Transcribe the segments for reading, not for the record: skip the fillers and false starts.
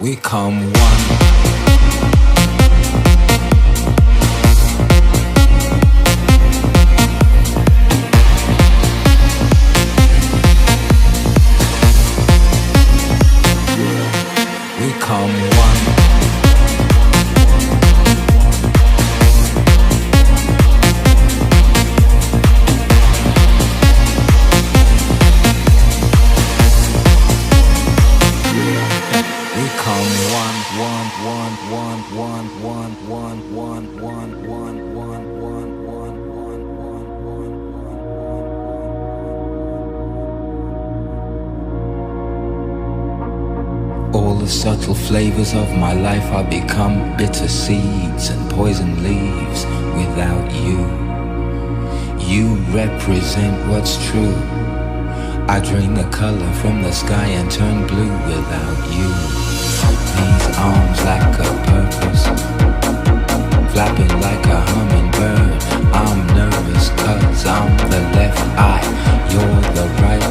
We come one. We come one. We come one, one, one, one, one, one, one, one, one, one, one, one, one, one, one. All the subtle flavors of my life are become bitter seeds and poison leaves without you. You represent what's true. I drain the color from the sky and turn blue without you. These arms lack a purpose, flapping like a hummingbird. I'm nervous 'cause I'm the left eye, you're the right.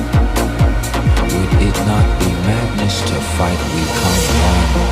Would it not be madness to fight? We come one.